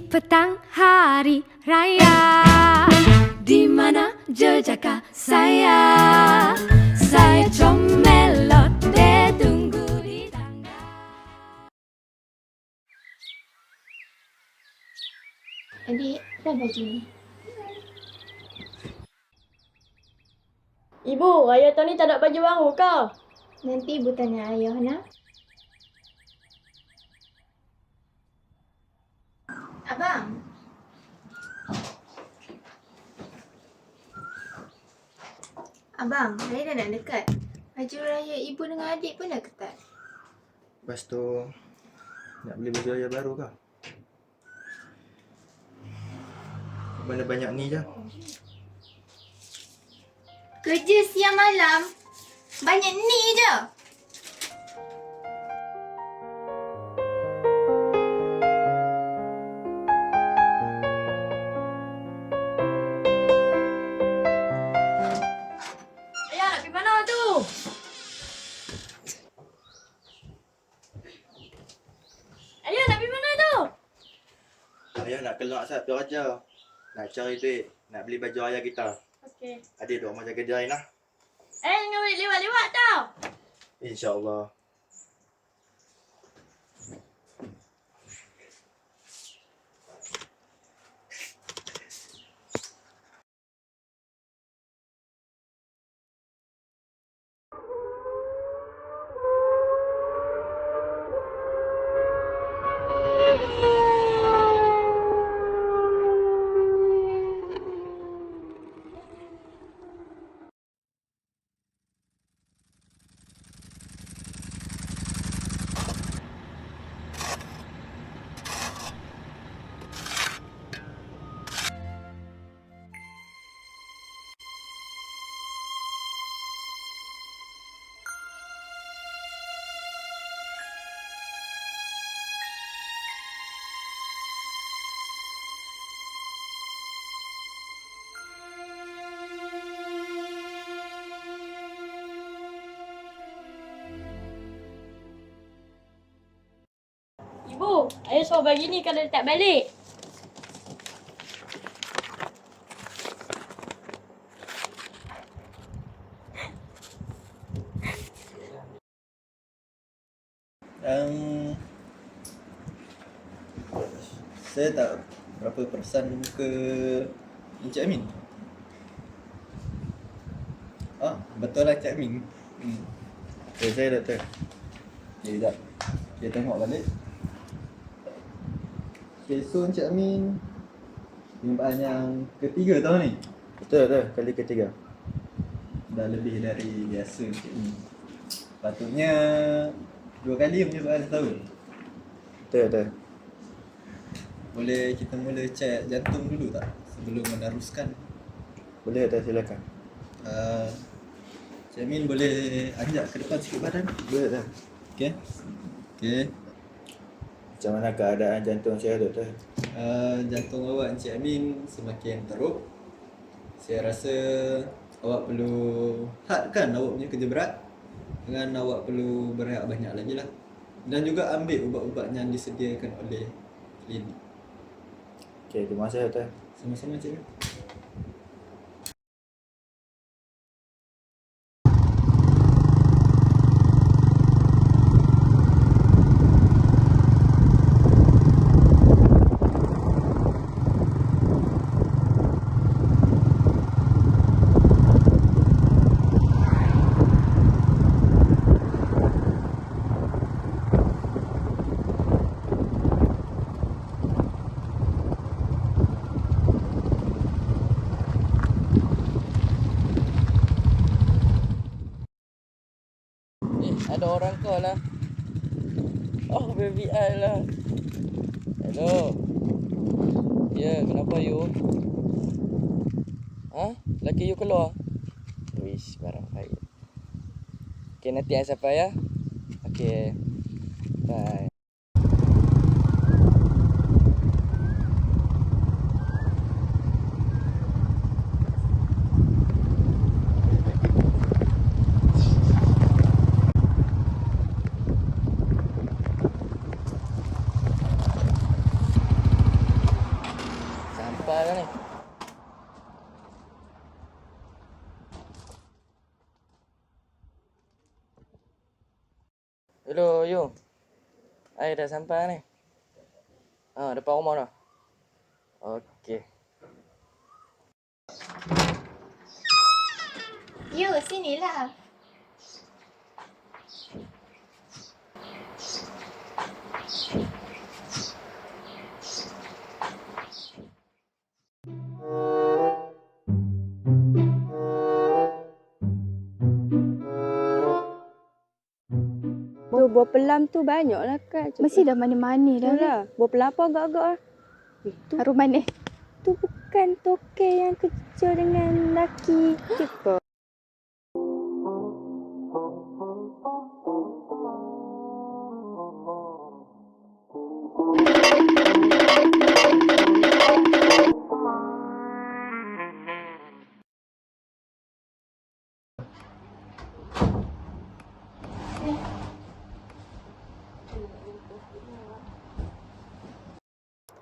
petang hari raya, di mana jejaka saya comel deh tunggu di tangga. Adik, dah baju ni. Ibu, Raya tahun ni tak ada baju baru ke? Nanti ibu tanya ayah nak. Abang. Abang, Raya dah nak dekat. Baju raya ibu dengan adik pun dah ketat. Lepas tu nak beli baju raya baru ke? Mana banyak ni je. Kerja siang malam, banyak ni je. Ayah nak pergi mana tu? Ayah nak pergi mana tu? Ayah nak keluar asal pergi kerja. Nak cari duit, nak beli baju raya kita. Okey. Adik duk rumah jaga dia lah. Jangan balik lewat-lewat tau. InsyaAllah. Ibu, ayah suruh bagi ni kalau dia tak balik. Saya tak berapa perasan muka Encik Amin. Betul lah Encik Amin. Saya doktor. Sekejap. Kita tengok balik. Okay, so Encik Amin perjumpaan yang ketiga tahun ni? Betul, kali ketiga. Dah lebih dari biasa Encik Amin. Patutnya 2 kali perjumpaan setahun. Betul. Boleh kita mula cek jantung dulu tak? Sebelum meneruskan. Boleh tak, silakan. Encik Amin boleh anjak ke depan sikit badan? Boleh tak? Okay. Macam mana keadaan jantung saya, doktor? Jantung awak Encik Amin semakin teruk. Saya rasa awak perlu hadkan awak punya kerja berat. Dengan awak perlu berehat banyak lagi lah. Dan juga ambil ubat-ubat yang disediakan oleh klinik. Okey, terima kasih doktor. Sama-sama Encik Amin. Ada orang call lah. Oh, baby I lah. Hello. Ya, kenapa you? Laki you keluar? Wish, barang baik. Okay, nanti I sampai ya. Okay. Bye. Hello, Yu. Saya dah sampai ni. Depan rumah dah. Okey. Yo, sinilah. Buah pelam tu banyak lah Kak. Mesti dah mana-mana dah. Dah. Buah pelapa agak-agak lah. Harum manis. Tu bukan toke yang kerja dengan laki kita.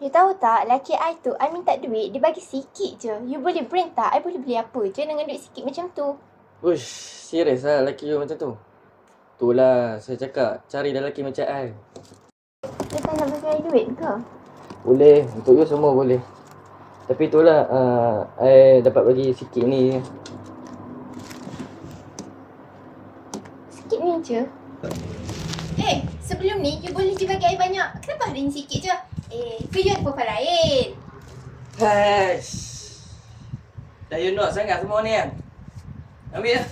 You tahu tak, laki I tu, I minta duit, dia bagi sikit je. You boleh brand tak? I boleh beli apa je dengan duit sikit macam tu. Uish, serius lah lelaki you macam tu? Itulah saya cakap, cari lelaki macam I. Dia tak nak bagi I duit ke? Boleh, untuk you semua boleh. Tapi itulah, I dapat bagi sikit ni. Sikit ni je. Sebelum ni, you boleh je bagi I banyak. Kenapa hari ni sikit je? Ke you ada profil lain? Haish. Dah you nak sangat semua ni kan? Ambil lah.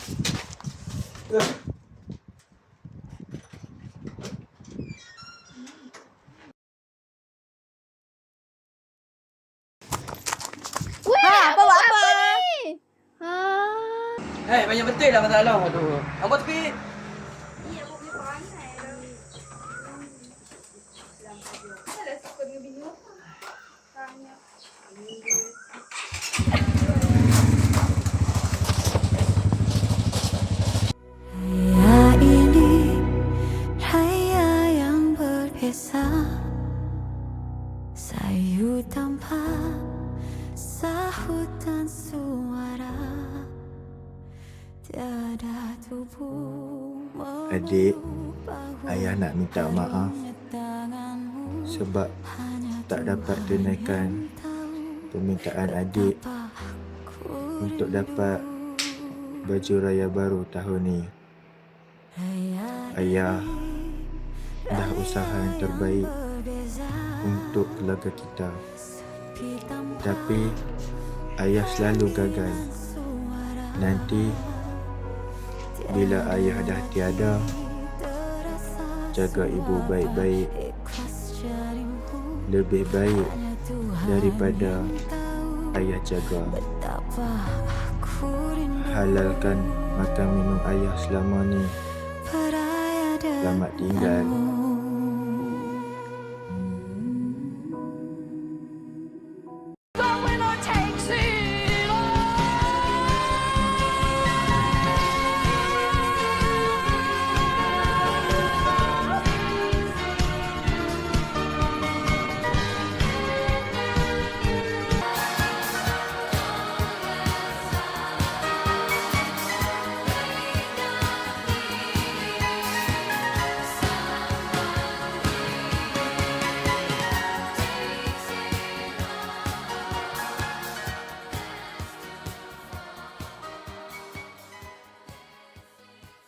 Bawa apa? Hei, banyak betul lah masalah. Aduh. Ambil tepi. Raya ini raya yang berbeza, sayu tanpa sahut dan suara, tiada tubuh. Adik, ayah nak minta maaf sebab tak dapat tunaikan permintaan adik untuk dapat baju raya baru tahun ni. Ayah dah usaha yang terbaik untuk keluarga kita. Tapi ayah selalu gagal. Nanti bila ayah dah tiada, jaga ibu baik-baik. Lebih baik daripada ayah jaga. Halalkan makan minum ayah selama ni. Selamat tinggal.